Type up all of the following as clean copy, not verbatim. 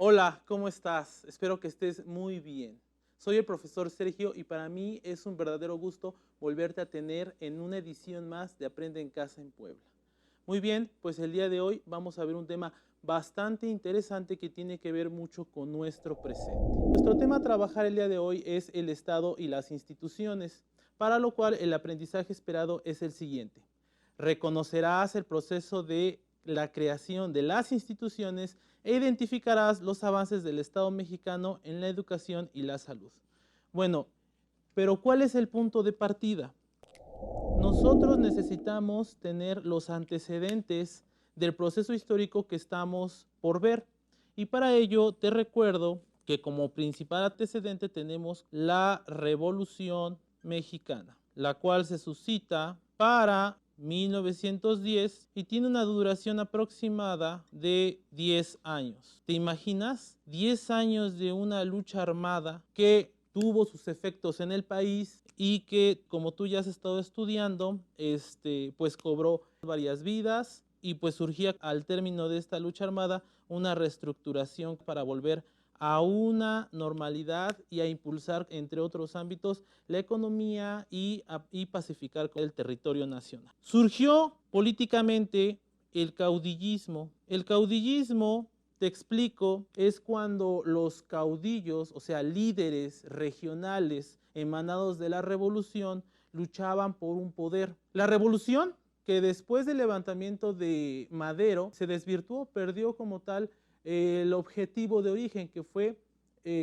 Hola, ¿cómo estás? Espero que estés muy bien. Soy el profesor Sergio y para mí es un verdadero gusto volverte a tener en una edición más de Aprende en Casa en Puebla. Muy bien, pues el día de hoy vamos a ver un tema bastante interesante que tiene que ver mucho con nuestro presente. Nuestro tema a trabajar el día de hoy es el Estado y las instituciones, para lo cual el aprendizaje esperado es el siguiente. Reconocerás el proceso de la creación de las instituciones e identificarás los avances del Estado mexicano en la educación y la salud. Bueno, pero ¿cuál es el punto de partida? Nosotros necesitamos tener los antecedentes del proceso histórico que estamos por ver. Y para ello te recuerdo que como principal antecedente tenemos la Revolución Mexicana, la cual se suscita para 1910 y tiene una duración aproximada de 10 años. ¿Te imaginas? 10 años de una lucha armada que tuvo sus efectos en el país y que, como tú ya has estado estudiando, pues cobró varias vidas y pues surgía al término de esta lucha armada una reestructuración para volver a una normalidad y a impulsar, entre otros ámbitos, la economía y pacificar el territorio nacional. Surgió políticamente el caudillismo. El caudillismo, te explico, es cuando los caudillos, o sea, líderes regionales emanados de la revolución, luchaban por un poder. La revolución, que después del levantamiento de Madero se desvirtuó, perdió como tal el objetivo de origen, que fue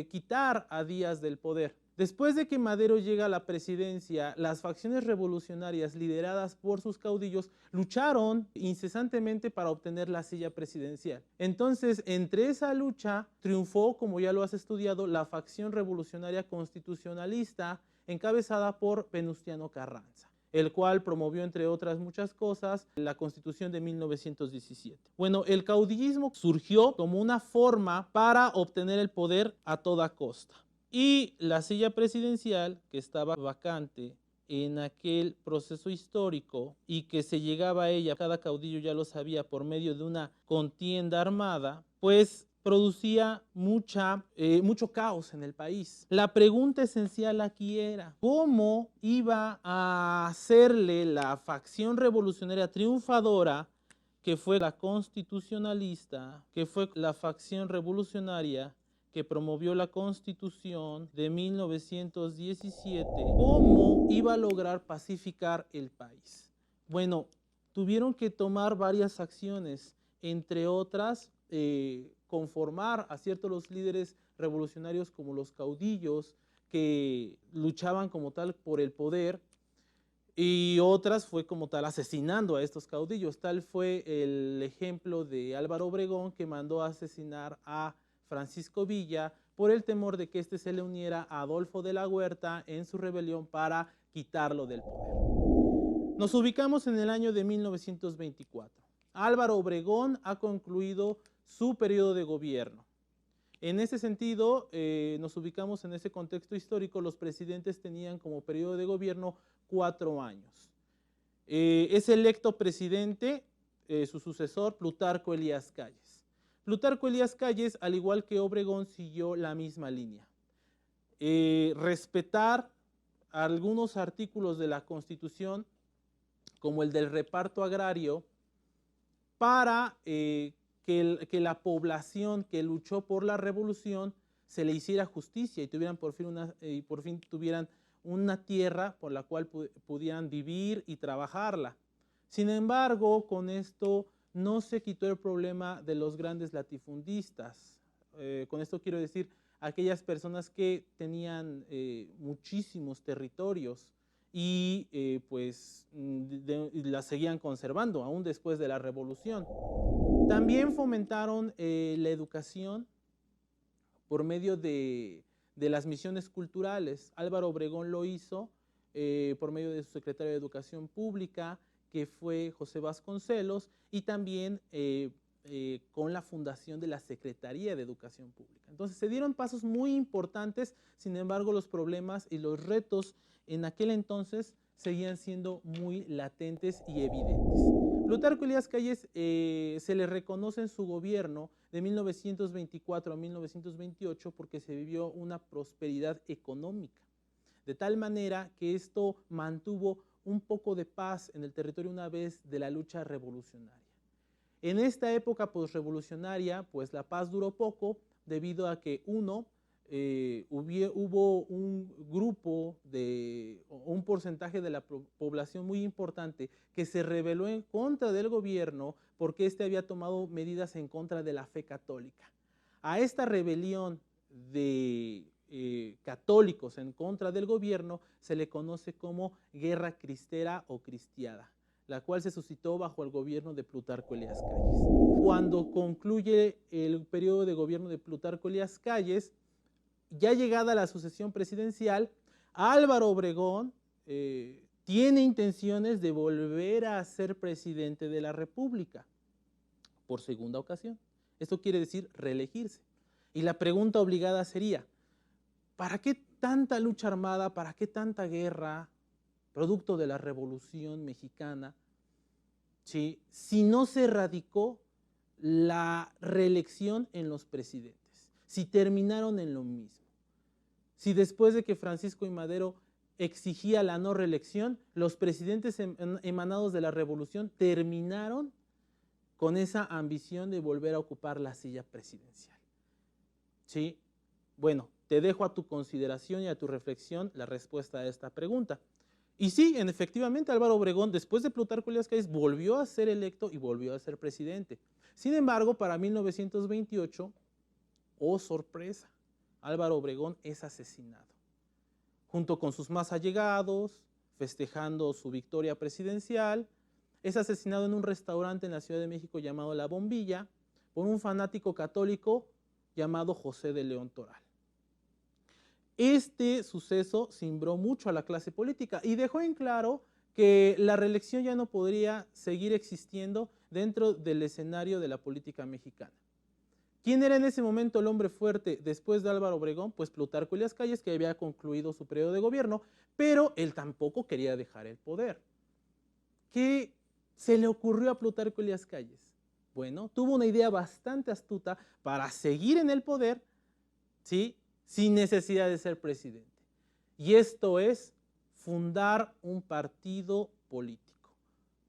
quitar a Díaz del poder. Después de que Madero llega a la presidencia, las facciones revolucionarias lideradas por sus caudillos lucharon incesantemente para obtener la silla presidencial. Entonces, entre esa lucha triunfó, como ya lo has estudiado, la facción revolucionaria constitucionalista encabezada por Venustiano Carranza, el cual promovió, entre otras muchas cosas, la Constitución de 1917. Bueno, el caudillismo surgió como una forma para obtener el poder a toda costa. Y la silla presidencial, que estaba vacante en aquel proceso histórico y que se llegaba a ella, cada caudillo ya lo sabía, por medio de una contienda armada, pues producía mucho caos en el país. La pregunta esencial aquí era, ¿cómo iba a hacerle la facción revolucionaria triunfadora, que fue la constitucionalista, que fue la facción revolucionaria que promovió la Constitución de 1917, cómo iba a lograr pacificar el país? Bueno, tuvieron que tomar varias acciones, entre otras, conformar a ciertos los líderes revolucionarios como los caudillos que luchaban como tal por el poder, y otras fue como tal asesinando a estos caudillos. Tal fue el ejemplo de Álvaro Obregón, que mandó a asesinar a Francisco Villa por el temor de que éste se le uniera a Adolfo de la Huerta en su rebelión para quitarlo del poder. Nos ubicamos en el año de 1924. Álvaro Obregón ha concluido su periodo de gobierno. En ese sentido, nos ubicamos en ese contexto histórico. Los presidentes tenían como periodo de gobierno 4 años. Es electo presidente su sucesor, Plutarco Elías Calles. Plutarco Elías Calles, al igual que Obregón, siguió la misma línea. Respetar algunos artículos de la Constitución, como el del reparto agrario, para que la población que luchó por la revolución se le hiciera justicia y tuvieran por fin tuvieran una tierra por la cual pudieran vivir y trabajarla. Sin embargo, con esto no se quitó el problema de los grandes latifundistas. Con esto quiero decir aquellas personas que tenían muchísimos territorios y las seguían conservando aún después de la revolución. También fomentaron la educación por medio de las misiones culturales. Álvaro Obregón lo hizo por medio de su secretario de Educación Pública, que fue José Vasconcelos, y también con la fundación de la Secretaría de Educación Pública. Entonces se dieron pasos muy importantes. Sin embargo, los problemas y los retos en aquel entonces seguían siendo muy latentes y evidentes. Plutarco Elías Calles se le reconoce en su gobierno de 1924 a 1928 porque se vivió una prosperidad económica, de tal manera que esto mantuvo un poco de paz en el territorio una vez de la lucha revolucionaria. En esta época posrevolucionaria, pues la paz duró poco debido a que hubo un grupo un porcentaje de la población muy importante que se rebeló en contra del gobierno porque éste había tomado medidas en contra de la fe católica. A esta rebelión de católicos en contra del gobierno se le conoce como Guerra Cristera o Cristiada, la cual se suscitó bajo el gobierno de Plutarco Elías Calles. Cuando concluye el periodo de gobierno de Plutarco Elías Calles, ya llegada la sucesión presidencial, Álvaro Obregón tiene intenciones de volver a ser presidente de la República por segunda ocasión. Esto quiere decir reelegirse. Y la pregunta obligada sería, ¿para qué tanta lucha armada, para qué tanta guerra, producto de la Revolución Mexicana, ¿sí?, si no se erradicó la reelección en los presidentes, si terminaron en lo mismo? Si después de que Francisco I. Madero exigía la no reelección, los presidentes emanados de la revolución terminaron con esa ambición de volver a ocupar la silla presidencial. ¿Sí? Bueno, te dejo a tu consideración y a tu reflexión la respuesta a esta pregunta. Y sí, efectivamente, Álvaro Obregón, después de Plutarco Elías Calles, volvió a ser electo y volvió a ser presidente. Sin embargo, para 1928, oh sorpresa, Álvaro Obregón es asesinado. Junto con sus más allegados, festejando su victoria presidencial, es asesinado en un restaurante en la Ciudad de México llamado La Bombilla por un fanático católico llamado José de León Toral. Este suceso cimbró mucho a la clase política y dejó en claro que la reelección ya no podría seguir existiendo dentro del escenario de la política mexicana. ¿Quién era en ese momento el hombre fuerte después de Álvaro Obregón? Pues Plutarco Elías Calles, que había concluido su periodo de gobierno, pero él tampoco quería dejar el poder. ¿Qué se le ocurrió a Plutarco Elías Calles? Bueno, tuvo una idea bastante astuta para seguir en el poder, ¿sí?, sin necesidad de ser presidente. Y esto es fundar un partido político.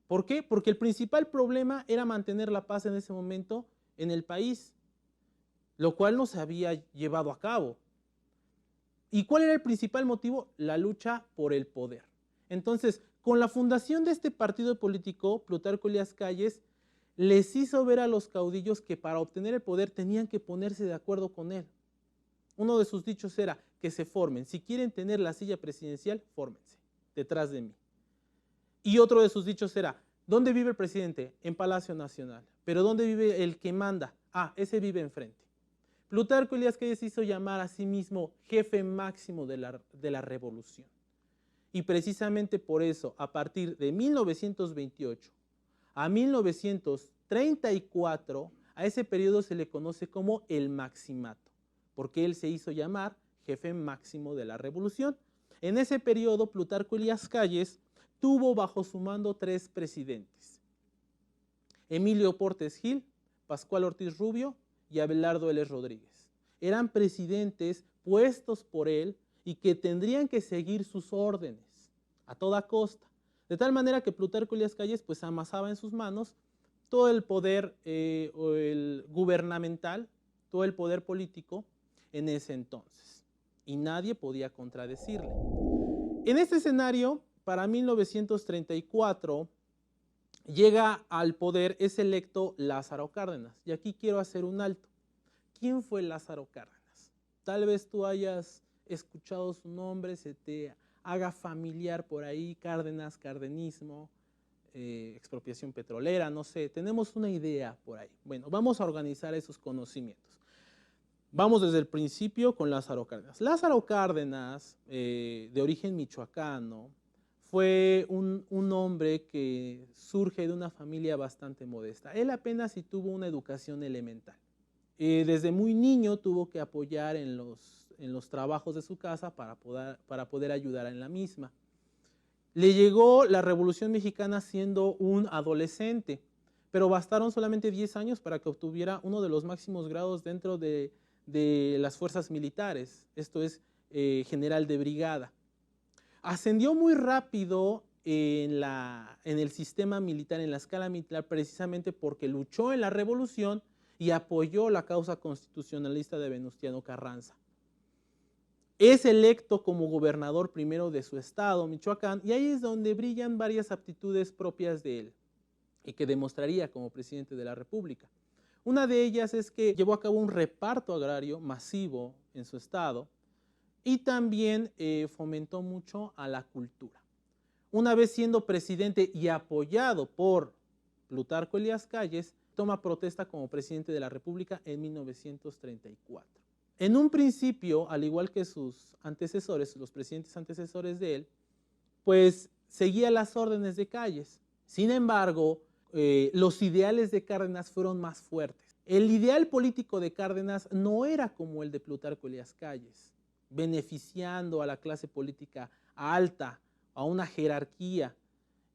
¿Por qué? Porque el principal problema era mantener la paz en ese momento en el país, lo cual no se había llevado a cabo. ¿Y cuál era el principal motivo? La lucha por el poder. Entonces, con la fundación de este partido político, Plutarco Elías Calles les hizo ver a los caudillos que para obtener el poder tenían que ponerse de acuerdo con él. Uno de sus dichos era que se formen. Si quieren tener la silla presidencial, fórmense detrás de mí. Y otro de sus dichos era, ¿dónde vive el presidente? En Palacio Nacional. ¿Pero dónde vive el que manda? Ah, ese vive enfrente. Plutarco Elías Calles hizo llamar a sí mismo jefe máximo de la revolución. Y precisamente por eso, a partir de 1928 a 1934, a ese periodo se le conoce como el Maximato, porque él se hizo llamar jefe máximo de la revolución. En ese periodo, Plutarco Elías Calles tuvo bajo su mando 3 presidentes: Emilio Portes Gil, Pascual Ortiz Rubio y Abelardo L. Rodríguez. Eran presidentes puestos por él y que tendrían que seguir sus órdenes a toda costa. De tal manera que Plutarco Elías Calles pues amasaba en sus manos todo el poder el gubernamental, todo el poder político en ese entonces. Y nadie podía contradecirle. En este escenario, para 1934, llega al poder, es electo Lázaro Cárdenas. Y aquí quiero hacer un alto. ¿Quién fue Lázaro Cárdenas? Tal vez tú hayas escuchado su nombre, se te haga familiar por ahí, Cárdenas, cardenismo, expropiación petrolera, no sé, tenemos una idea por ahí. Bueno, vamos a organizar esos conocimientos. Vamos desde el principio con Lázaro Cárdenas. Lázaro Cárdenas, de origen michoacano, fue un hombre que surge de una familia bastante modesta. Él apenas si tuvo una educación elemental. Desde muy niño tuvo que apoyar en los trabajos de su casa para poder ayudar en la misma. Le llegó la Revolución Mexicana siendo un adolescente, pero bastaron solamente 10 años para que obtuviera uno de los máximos grados dentro de las fuerzas militares, esto es, general de brigada. Ascendió muy rápido en el sistema militar, en la escala militar, precisamente porque luchó en la revolución y apoyó la causa constitucionalista de Venustiano Carranza. Es electo como gobernador primero de su estado, Michoacán, y ahí es donde brillan varias aptitudes propias de él y que demostraría como presidente de la República. Una de ellas es que llevó a cabo un reparto agrario masivo en su estado y también fomentó mucho a la cultura. Una vez siendo presidente y apoyado por Plutarco Elías Calles, toma protesta como presidente de la República en 1934. En un principio, al igual que sus antecesores, los presidentes antecesores de él, pues seguía las órdenes de Calles. Sin embargo, los ideales de Cárdenas fueron más fuertes. El ideal político de Cárdenas no era como el de Plutarco Elías Calles, beneficiando a la clase política alta, a una jerarquía,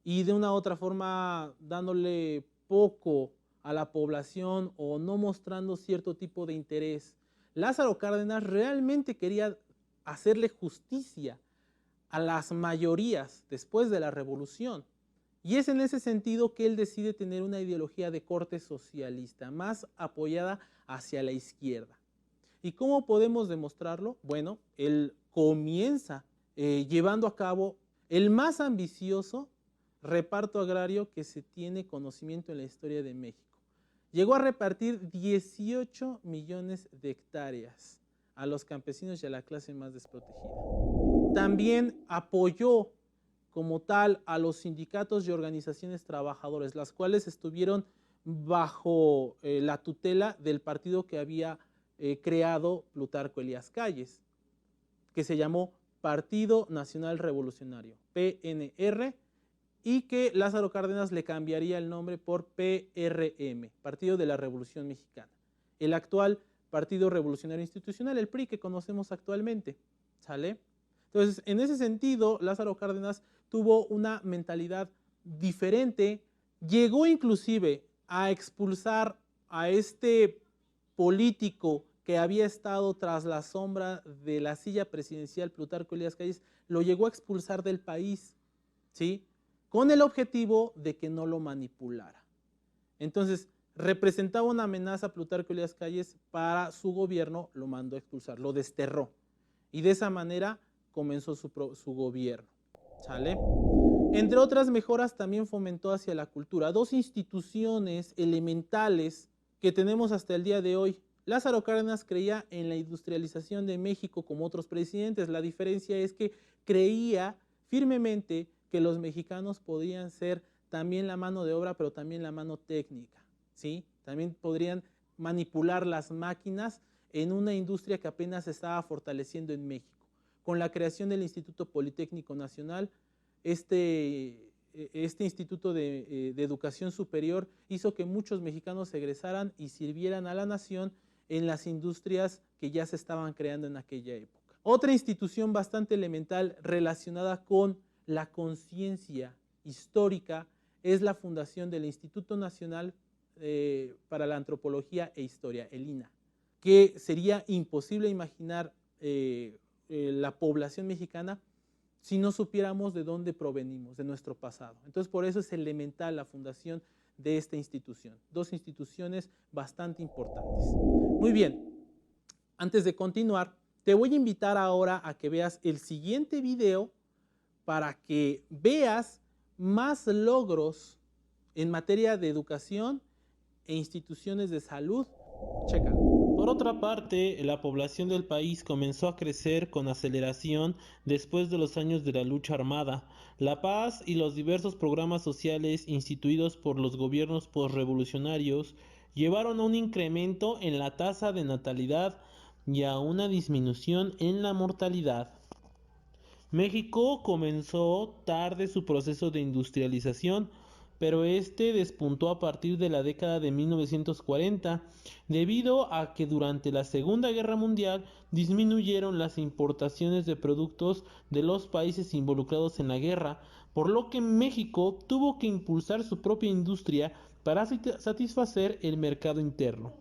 y de una u otra forma dándole poco a la población o no mostrando cierto tipo de interés. Lázaro Cárdenas realmente quería hacerle justicia a las mayorías después de la revolución. Y es en ese sentido que él decide tener una ideología de corte socialista, más apoyada hacia la izquierda. ¿Y cómo podemos demostrarlo? Bueno, él comienza llevando a cabo el más ambicioso reparto agrario que se tiene conocimiento en la historia de México. Llegó a repartir 18 millones de hectáreas a los campesinos y a la clase más desprotegida. También apoyó como tal a los sindicatos y organizaciones trabajadores, las cuales estuvieron bajo la tutela del partido que había creado Plutarco Elías Calles, que se llamó Partido Nacional Revolucionario, PNR, y que Lázaro Cárdenas le cambiaría el nombre por PRM, Partido de la Revolución Mexicana, el actual Partido Revolucionario Institucional, el PRI que conocemos actualmente, ¿sale? Entonces, en ese sentido, Lázaro Cárdenas tuvo una mentalidad diferente, llegó inclusive a expulsar a este político que había estado tras la sombra de la silla presidencial, Plutarco Elías Calles, lo llegó a expulsar del país, ¿sí?, con el objetivo de que no lo manipulara. Entonces, representaba una amenaza a Plutarco Elías Calles para su gobierno, lo mandó a expulsar, lo desterró. Y de esa manera comenzó su gobierno, ¿sale? Entre otras mejoras, también fomentó hacia la cultura. Dos instituciones elementales que tenemos hasta el día de hoy. Lázaro Cárdenas creía en la industrialización de México como otros presidentes. La diferencia es que creía firmemente que los mexicanos podían ser también la mano de obra, pero también la mano técnica, ¿sí? También podrían manipular las máquinas en una industria que apenas se estaba fortaleciendo en México. Con la creación del Instituto Politécnico Nacional, este Instituto de Educación Superior hizo que muchos mexicanos egresaran y sirvieran a la nación en las industrias que ya se estaban creando en aquella época. Otra institución bastante elemental relacionada con la conciencia histórica es la fundación del Instituto Nacional para la Antropología e Historia, el INAH, que sería imposible imaginar la población mexicana si no supiéramos de dónde provenimos, de nuestro pasado. Entonces, por eso es elemental la fundación de esta institución. Dos instituciones bastante importantes. Muy bien, antes de continuar, te voy a invitar ahora a que veas el siguiente video para que veas más logros en materia de educación e instituciones de salud. Chécalo. Por otra parte, la población del país comenzó a crecer con aceleración después de los años de la lucha armada. La paz y los diversos programas sociales instituidos por los gobiernos posrevolucionarios llevaron a un incremento en la tasa de natalidad y a una disminución en la mortalidad. México comenzó tarde su proceso de industrialización, pero este despuntó a partir de la década de 1940, debido a que durante la Segunda Guerra Mundial disminuyeron las importaciones de productos de los países involucrados en la guerra por lo que México tuvo que impulsar su propia industria para satisfacer el mercado interno.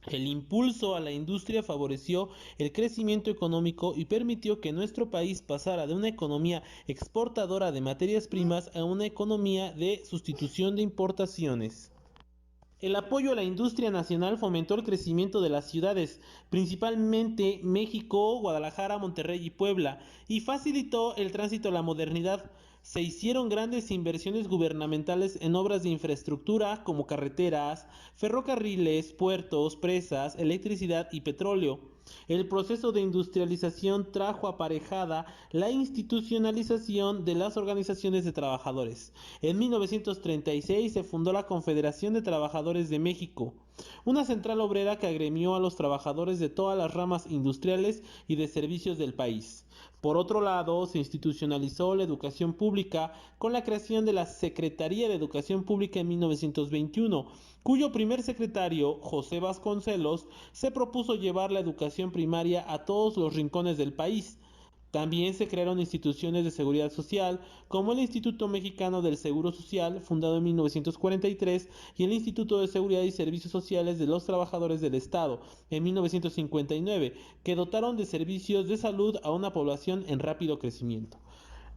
El impulso a la industria favoreció el crecimiento económico y permitió que nuestro país pasara de una economía exportadora de materias primas a una economía de sustitución de importaciones. El apoyo a la industria nacional fomentó el crecimiento de las ciudades, principalmente México, Guadalajara, Monterrey y Puebla, y facilitó el tránsito a la modernidad. Se hicieron grandes inversiones gubernamentales en obras de infraestructura como carreteras, ferrocarriles, puertos, presas, electricidad y petróleo. El proceso de industrialización trajo aparejada la institucionalización de las organizaciones de trabajadores. En 1936 se fundó la Confederación de Trabajadores de México, una central obrera que agremió a los trabajadores de todas las ramas industriales y de servicios del país. Por otro lado, se institucionalizó la educación pública con la creación de la Secretaría de Educación Pública en 1921, cuyo primer secretario, José Vasconcelos, se propuso llevar la educación primaria a todos los rincones del país. También se crearon instituciones de seguridad social, como el Instituto Mexicano del Seguro Social, fundado en 1943, y el Instituto de Seguridad y Servicios Sociales de los Trabajadores del Estado, en 1959, que dotaron de servicios de salud a una población en rápido crecimiento.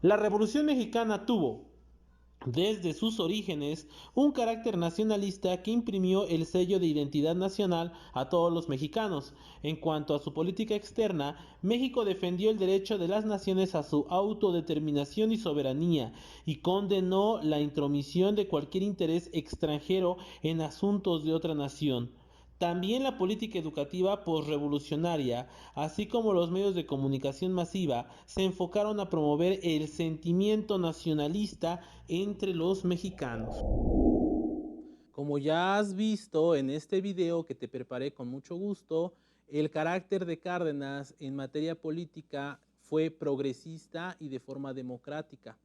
La Revolución Mexicana tuvo, desde sus orígenes, un carácter nacionalista que imprimió el sello de identidad nacional a todos los mexicanos. En cuanto a su política externa, México defendió el derecho de las naciones a su autodeterminación y soberanía, y condenó la intromisión de cualquier interés extranjero en asuntos de otra nación. También la política educativa posrevolucionaria, así como los medios de comunicación masiva, se enfocaron a promover el sentimiento nacionalista entre los mexicanos. Como ya has visto en este video que te preparé con mucho gusto, el carácter de Cárdenas en materia política fue progresista y de forma democrática.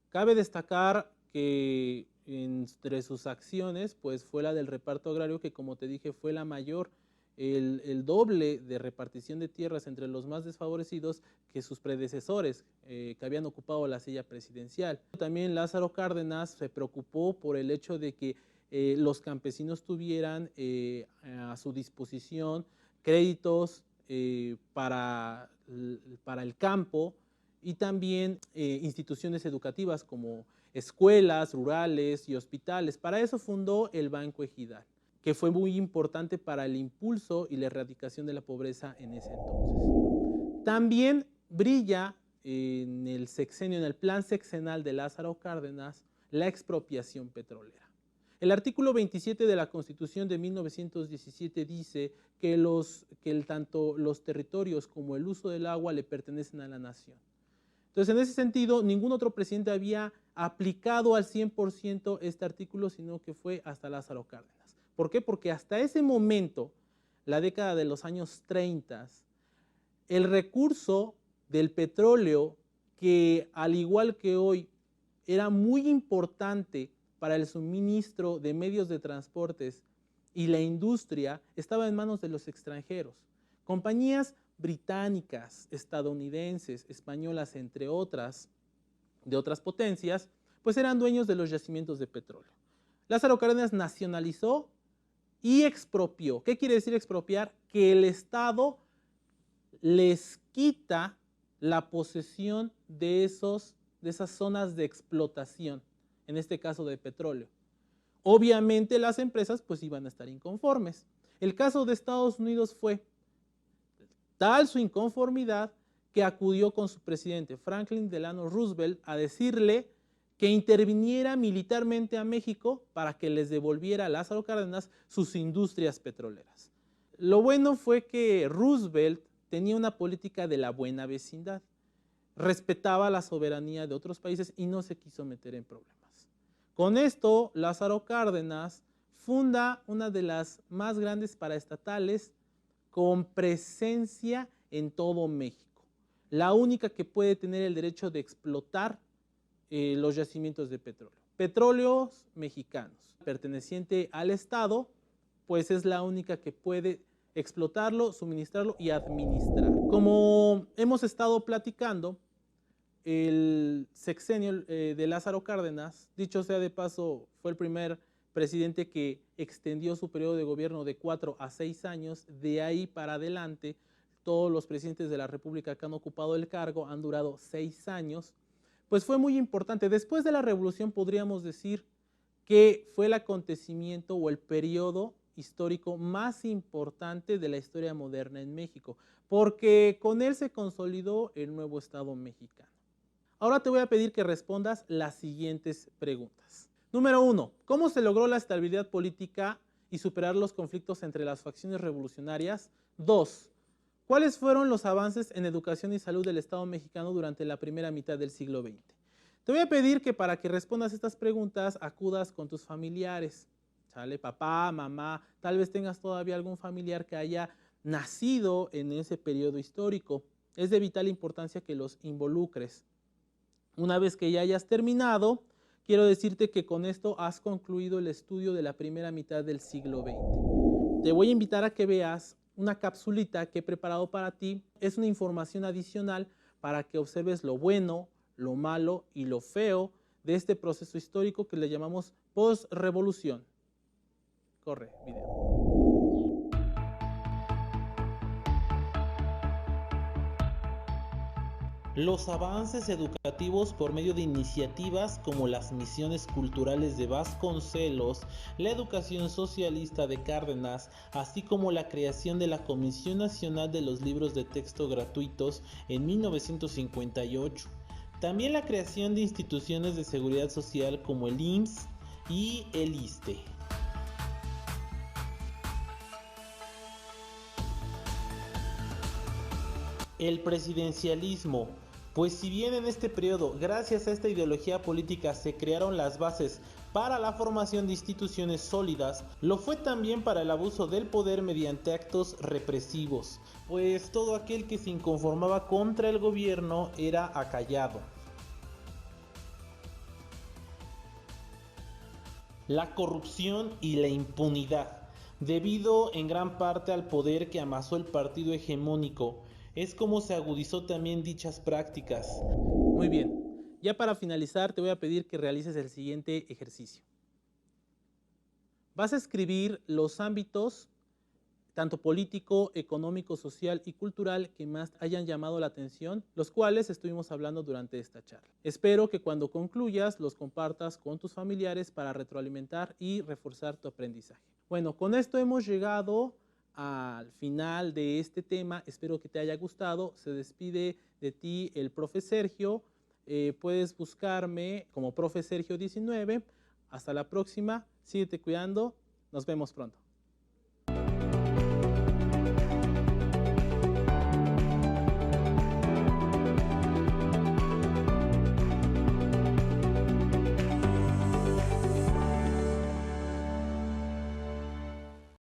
Cabe destacar que entre sus acciones, pues fue la del reparto agrario, que como te dije fue la mayor, el doble de repartición de tierras entre los más desfavorecidos que sus predecesores que habían ocupado la silla presidencial. También Lázaro Cárdenas se preocupó por el hecho de que los campesinos tuvieran a su disposición créditos para el campo, y también instituciones educativas como escuelas rurales y hospitales. Para eso fundó el Banco Ejidal, que fue muy importante para el impulso y la erradicación de la pobreza en ese entonces. También brilla en el sexenio, en el plan sexenal de Lázaro Cárdenas, la expropiación petrolera. El artículo 27 de la Constitución de 1917 dice que tanto los territorios como el uso del agua le pertenecen a la nación. Entonces, en ese sentido, ningún otro presidente había aplicado al 100% este artículo, sino que fue hasta Lázaro Cárdenas. ¿Por qué? Porque hasta ese momento, la década de los años 30, el recurso del petróleo, que al igual que hoy era muy importante para el suministro de medios de transportes y la industria, estaba en manos de los extranjeros. Compañías británicas, estadounidenses, españolas, entre otras, de otras potencias, pues eran dueños de los yacimientos de petróleo. Lázaro Cárdenas nacionalizó y expropió. ¿Qué quiere decir expropiar? Que el Estado les quita la posesión de esas zonas de explotación, en este caso de petróleo. Obviamente las empresas pues iban a estar inconformes. El caso de Estados Unidos fue tal su inconformidad que acudió con su presidente Franklin Delano Roosevelt a decirle que interviniera militarmente a México para que les devolviera a Lázaro Cárdenas sus industrias petroleras. Lo bueno fue que Roosevelt tenía una política de la buena vecindad, respetaba la soberanía de otros países y no se quiso meter en problemas. Con esto, Lázaro Cárdenas funda una de las más grandes paraestatales con presencia en todo México, la única que puede tener el derecho de explotar los yacimientos de petróleo. Petróleos Mexicanos, perteneciente al Estado, pues es la única que puede explotarlo, suministrarlo y administrar. Como hemos estado platicando, el sexenio de Lázaro Cárdenas, dicho sea de paso, fue el primer presidente que extendió su periodo de gobierno de 4 a 6 años. De ahí para adelante, todos los presidentes de la República que han ocupado el cargo han durado 6 años. Pues fue muy importante. Después de la Revolución podríamos decir que fue el acontecimiento o el periodo histórico más importante de la historia moderna en México, porque con él se consolidó el nuevo Estado mexicano. Ahora te voy a pedir que respondas las siguientes preguntas. Número 1. ¿Cómo se logró la estabilidad política y superar los conflictos entre las facciones revolucionarias? 2. ¿Cuáles fueron los avances en educación y salud del Estado mexicano durante la primera mitad del siglo XX? Te voy a pedir que para que respondas estas preguntas acudas con tus familiares, ¿sale? Papá, mamá, tal vez tengas todavía algún familiar que haya nacido en ese periodo histórico. Es de vital importancia que los involucres. Una vez que ya hayas terminado, quiero decirte que con esto has concluido el estudio de la primera mitad del siglo XX. Te voy a invitar a que veas una capsulita que he preparado para ti. Es una información adicional para que observes lo bueno, lo malo y lo feo de este proceso histórico que le llamamos post-revolución. Corre, video. Los avances educativos por medio de iniciativas como las misiones culturales de Vasconcelos, la educación socialista de Cárdenas, así como la creación de la Comisión Nacional de los Libros de Texto Gratuitos en 1958. También la creación de instituciones de seguridad social como el IMSS y el ISSSTE. El presidencialismo. Pues si bien en este periodo, gracias a esta ideología política, se crearon las bases para la formación de instituciones sólidas, lo fue también para el abuso del poder mediante actos represivos, pues todo aquel que se inconformaba contra el gobierno era acallado. La corrupción y la impunidad, debido en gran parte al poder que amasó el partido hegemónico, es como se agudizó también dichas prácticas. Muy bien, ya para finalizar te voy a pedir que realices el siguiente ejercicio. Vas a escribir los ámbitos, tanto político, económico, social y cultural, que más hayan llamado la atención, los cuales estuvimos hablando durante esta charla. Espero que cuando concluyas los compartas con tus familiares para retroalimentar y reforzar tu aprendizaje. Bueno, con esto hemos llegado al final de este tema. Espero que te haya gustado. Se despide de ti el profe Sergio. Puedes buscarme como profe Sergio 19. Hasta la próxima. Síguete cuidando. Nos vemos pronto.